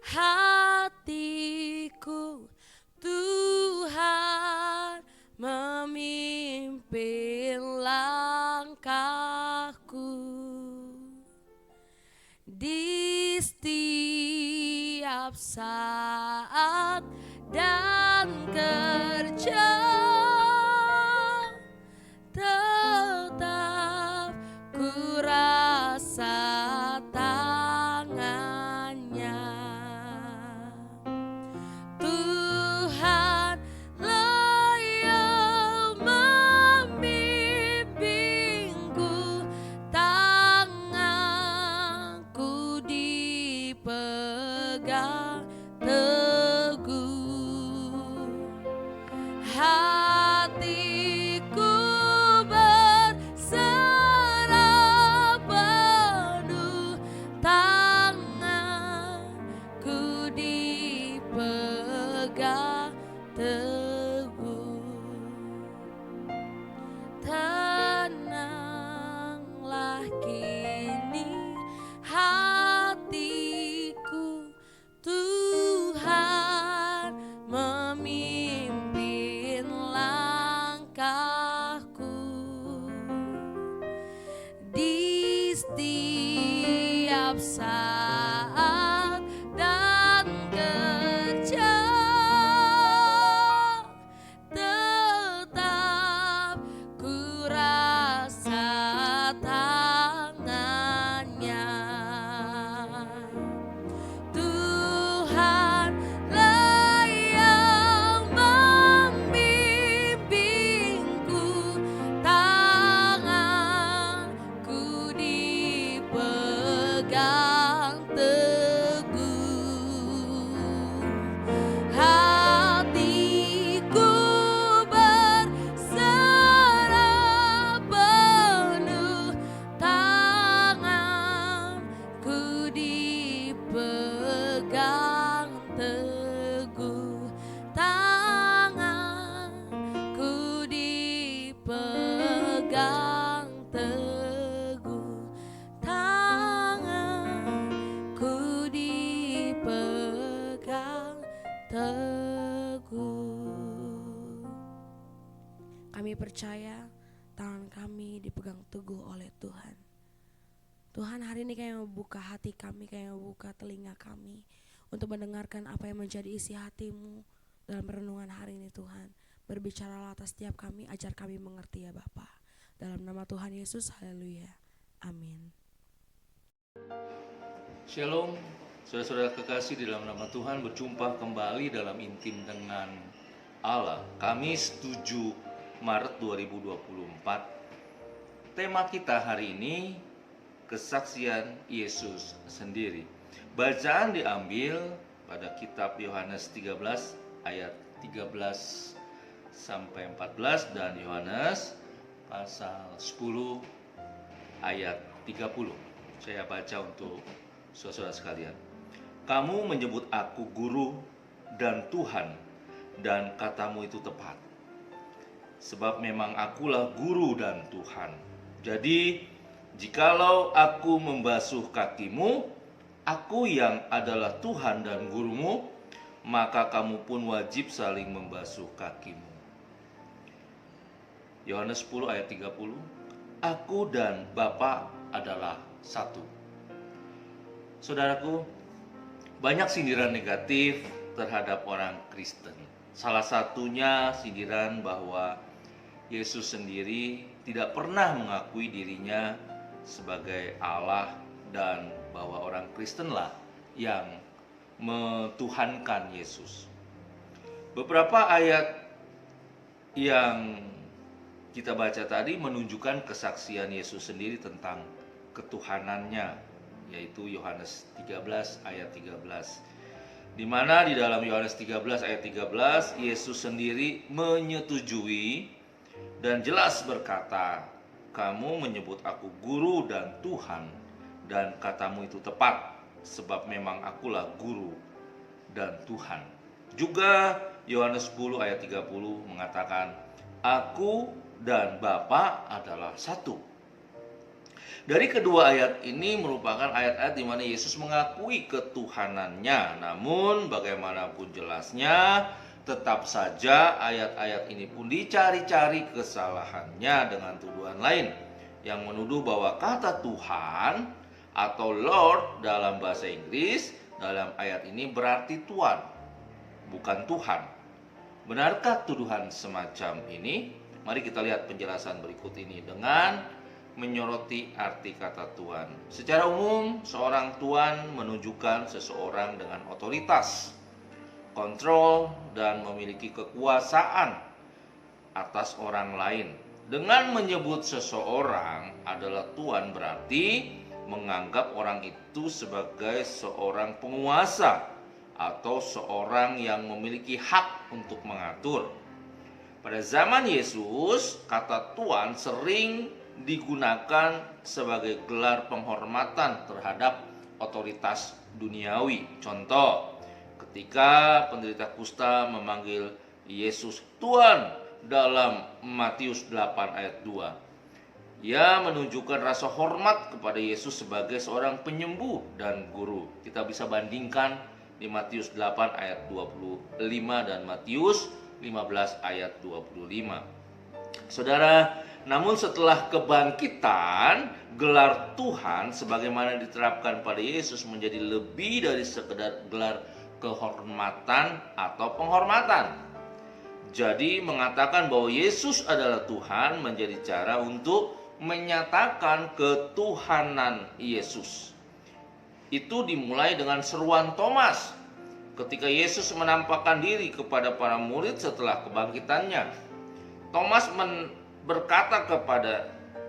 hatiku, Tuhan memimpin langkahku di setiap saat dan kerja, tetap ku rasa tangannya. Tuhan lah yang membimbingku, tanganku dipegang teguh, hatiku berserah penuh, tanganku dipegang teguh. Tenanglah kini hatiku, Tuhan memimpin langkahku di setiap saat dan kerja, tetap ku rasa tangannya. Tuhan lah yang membimbingku, tanganku dipegang teguh, hatiku berserah penuh, tanganku dipegang teguh, tanganku dipegang teguh, tanganku dipegang teguh. Kami percaya tangan kami dipegang teguh oleh Tuhan. Tuhan, hari ini kami membuka hati kami, kami membuka telinga kami untuk mendengarkan apa yang menjadi isi hati-Mu dalam renungan hari ini. Tuhan, berbicaralah atas setiap kami, ajar kami mengerti ya Bapa. Dalam nama Tuhan Yesus, haleluya, amin. Shalom, saudara-saudara kekasih di dalam nama Tuhan, berjumpa kembali dalam intim dengan Allah. Kamis 7 Maret 2024. Tema kita hari ini kesaksian Yesus sendiri. Bacaan diambil pada kitab Yohanes 13 ayat 13 sampai 14 dan Yohanes pasal 10 ayat 30. Saya baca untuk saudara sekalian. Kamu menyebut aku guru dan Tuhan, dan katamu itu tepat. Sebab memang akulah guru dan Tuhan. Jadi, jikalau aku membasuh kakimu, aku yang adalah Tuhan dan gurumu, maka kamu pun wajib saling membasuh kakimu. Yohanes 10 ayat 30. Aku dan Bapa adalah satu. Saudaraku, banyak sindiran negatif terhadap orang Kristen. Salah satunya sindiran bahwa Yesus sendiri tidak pernah mengakui dirinya sebagai Allah dan bahwa orang Kristenlah yang mentuhankan Yesus. Beberapa ayat yang kita baca tadi menunjukkan kesaksian Yesus sendiri tentang ketuhanannya, yaitu Yohanes 13 ayat 13. Di mana di dalam Yohanes 13 ayat 13 Yesus sendiri menyetujui dan jelas berkata, kamu menyebut aku guru dan Tuhan, dan katamu itu tepat, sebab memang akulah guru dan Tuhan. Juga Yohanes 10 ayat 30 mengatakan, aku dan Bapa adalah satu. Dari kedua ayat ini merupakan ayat-ayat di mana Yesus mengakui ketuhanannya. Namun bagaimanapun jelasnya, tetap saja ayat-ayat ini pun dicari-cari kesalahannya dengan tuduhan lain yang menuduh bahwa kata Tuhan atau Lord dalam bahasa Inggris dalam ayat ini berarti Tuhan, bukan Tuhan. Benarkah tuduhan semacam ini? Mari kita lihat penjelasan berikut ini dengan menyoroti arti kata Tuhan. Secara umum, seorang tuan menunjukkan seseorang dengan otoritas, kontrol, dan memiliki kekuasaan atas orang lain. Dengan menyebut seseorang adalah tuan berarti menganggap orang itu sebagai seorang penguasa atau seorang yang memiliki hak untuk mengatur. Pada zaman Yesus, kata tuan sering digunakan sebagai gelar penghormatan terhadap otoritas duniawi. Contoh, ketika penderita kusta memanggil Yesus Tuan dalam Matius 8 ayat 2, ia menunjukkan rasa hormat kepada Yesus sebagai seorang penyembuh dan guru. Kita bisa bandingkan di Matius 8 ayat 25 dan Matius 15 ayat 25. Saudara, namun setelah kebangkitan, gelar Tuhan sebagaimana diterapkan pada Yesus menjadi lebih dari sekedar gelar kehormatan atau penghormatan. Jadi mengatakan bahwa Yesus adalah Tuhan menjadi cara untuk menyatakan ketuhanan Yesus. Itu dimulai dengan seruan Thomas ketika Yesus menampakkan diri kepada para murid setelah kebangkitannya. Thomas berkata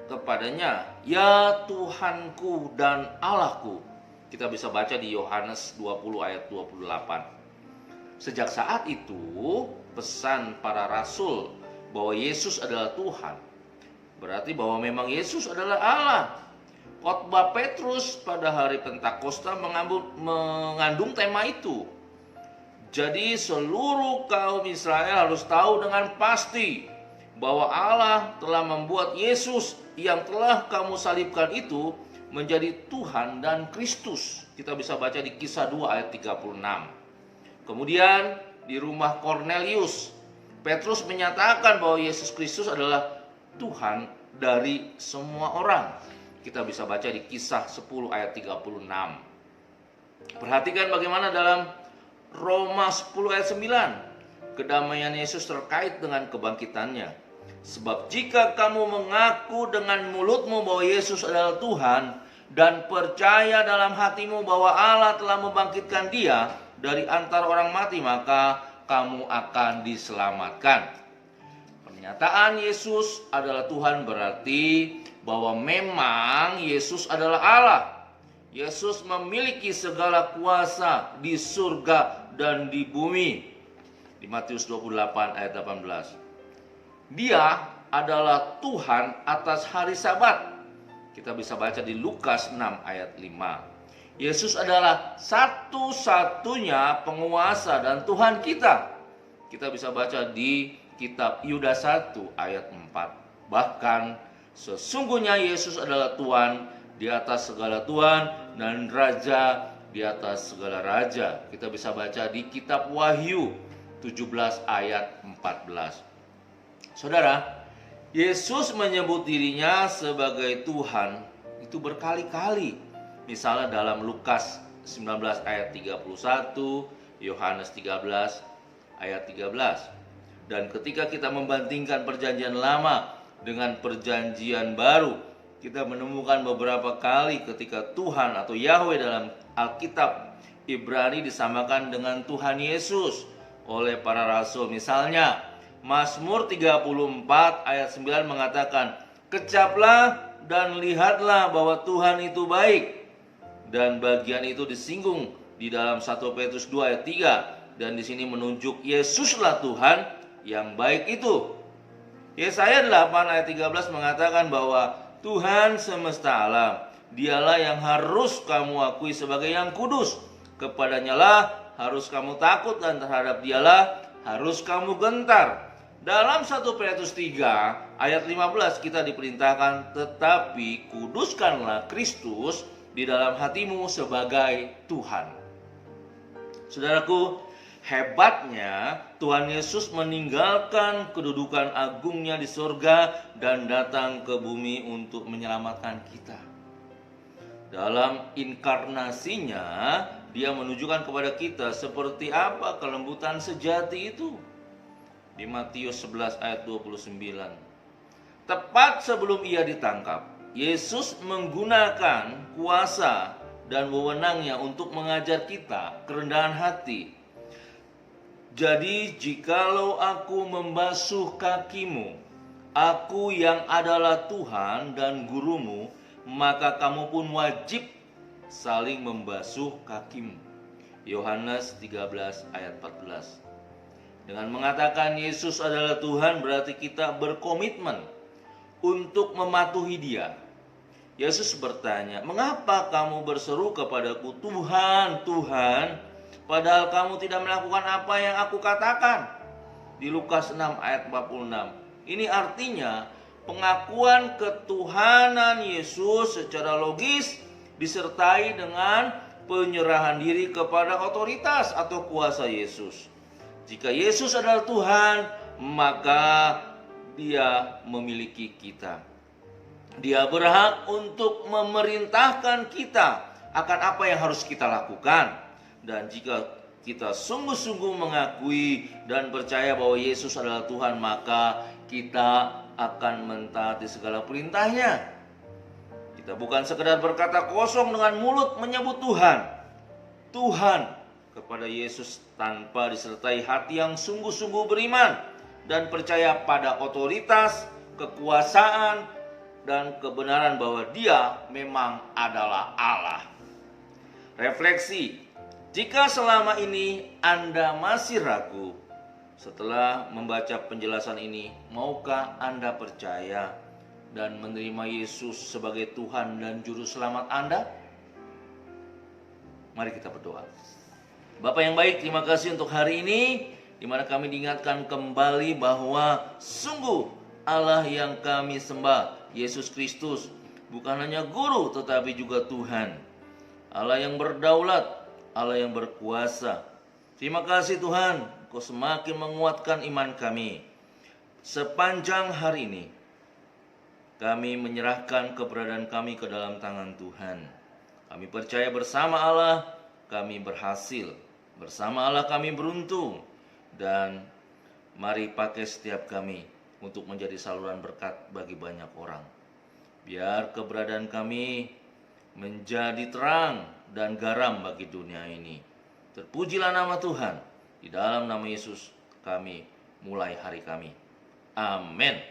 kepadanya, "Ya Tuhanku dan Allahku." Kita bisa baca di Yohanes 20 ayat 28. Sejak saat itu, pesan para rasul bahwa Yesus adalah Tuhan berarti bahwa memang Yesus adalah Allah. Khotbah Petrus pada hari Pentakosta mengandung tema itu. Jadi seluruh kaum Israel harus tahu dengan pasti bahwa Allah telah membuat Yesus yang telah kamu salibkan itu menjadi Tuhan dan Kristus. Kita bisa baca di Kisah 2 ayat 36. Kemudian di rumah Kornelius, Petrus menyatakan bahwa Yesus Kristus adalah Tuhan dari semua orang. Kita bisa baca di Kisah 10 ayat 36. Perhatikan bagaimana dalam Roma 10 ayat 9, kedamaian Yesus terkait dengan kebangkitannya. Sebab jika kamu mengaku dengan mulutmu bahwa Yesus adalah Tuhan dan percaya dalam hatimu bahwa Allah telah membangkitkan Dia dari antara orang mati, maka kamu akan diselamatkan. Pernyataan Yesus adalah Tuhan berarti bahwa memang Yesus adalah Allah. Yesus memiliki segala kuasa di surga dan di bumi. Di Matius 28 ayat 18. Dia adalah Tuhan atas hari Sabat. Kita bisa baca di Lukas 6 ayat 5. Yesus adalah satu-satunya penguasa dan Tuhan kita. Kita bisa baca di kitab Yudas 1 ayat 4. Bahkan sesungguhnya Yesus adalah Tuhan di atas segala Tuhan dan Raja di atas segala Raja. Kita bisa baca di kitab Wahyu 17 ayat 14. Saudara, Yesus menyebut dirinya sebagai Tuhan itu berkali-kali. Misalnya dalam Lukas 19 ayat 31, Yohanes 13 ayat 13. Dan ketika kita membandingkan perjanjian lama dengan perjanjian baru, kita menemukan beberapa kali ketika Tuhan atau Yahweh dalam Alkitab Ibrani disamakan dengan Tuhan Yesus oleh para rasul. Misalnya Mazmur 34 ayat 9 mengatakan, "Kecaplah dan lihatlah bahwa Tuhan itu baik." Dan bagian itu disinggung di dalam 1 Petrus 2 ayat 3, dan di sini menunjuk Yesuslah Tuhan yang baik itu. Yesaya 8 ayat 13 mengatakan bahwa Tuhan semesta alam, Dialah yang harus kamu akui sebagai yang kudus. Kepadanya lah harus kamu takut dan terhadap Dialah harus kamu gentar. Dalam 1 Petrus 3 ayat 15 kita diperintahkan, tetapi kuduskanlah Kristus di dalam hatimu sebagai Tuhan. Saudaraku, hebatnya Tuhan Yesus meninggalkan kedudukan agungnya di surga dan datang ke bumi untuk menyelamatkan kita. Dalam inkarnasinya, dia menunjukkan kepada kita seperti apa kelembutan sejati itu. Di Matius 11 ayat 29. Tepat sebelum ia ditangkap, Yesus menggunakan kuasa dan wewenangnya untuk mengajar kita kerendahan hati. Jadi jikalau aku membasuh kakimu, aku yang adalah Tuhan dan gurumu, maka kamu pun wajib saling membasuh kakimu. Yohanes 13 ayat 14. Dengan mengatakan Yesus adalah Tuhan, berarti kita berkomitmen untuk mematuhi Dia. Yesus bertanya, "Mengapa kamu berseru kepadaku, Tuhan, Tuhan, padahal kamu tidak melakukan apa yang aku katakan?" Di Lukas 6 ayat 46. Ini artinya pengakuan ketuhanan Yesus secara logis disertai dengan penyerahan diri kepada otoritas atau kuasa Yesus. Jika Yesus adalah Tuhan, maka Dia memiliki kita. Dia berhak untuk memerintahkan kita akan apa yang harus kita lakukan. Dan jika kita sungguh-sungguh mengakui dan percaya bahwa Yesus adalah Tuhan, maka kita akan mentaati segala perintahnya. Kita bukan sekedar berkata kosong dengan mulut menyebut Tuhan. Tuhan kepada Yesus tanpa disertai hati yang sungguh-sungguh beriman dan percaya pada otoritas, kekuasaan, dan kebenaran bahwa Dia memang adalah Allah. Refleksi, jika selama ini Anda masih ragu, setelah membaca penjelasan ini, maukah Anda percaya dan menerima Yesus sebagai Tuhan dan Juru Selamat Anda? Mari kita berdoa. Bapa yang baik, terima kasih untuk hari ini, di mana kami diingatkan kembali bahwa sungguh Allah yang kami sembah, Yesus Kristus, bukan hanya guru tetapi juga Tuhan. Allah yang berdaulat, Allah yang berkuasa. Terima kasih Tuhan, Kau semakin menguatkan iman kami. Sepanjang hari ini, kami menyerahkan keberadaan kami ke dalam tangan Tuhan. Kami percaya bersama Allah kami berhasil. Bersama Allah kami beruntung. Dan mari pakai setiap kami untuk menjadi saluran berkat bagi banyak orang. Biar keberadaan kami menjadi terang dan garam bagi dunia ini. Terpujilah nama Tuhan. Di dalam nama Yesus kami mulai hari kami. Amin.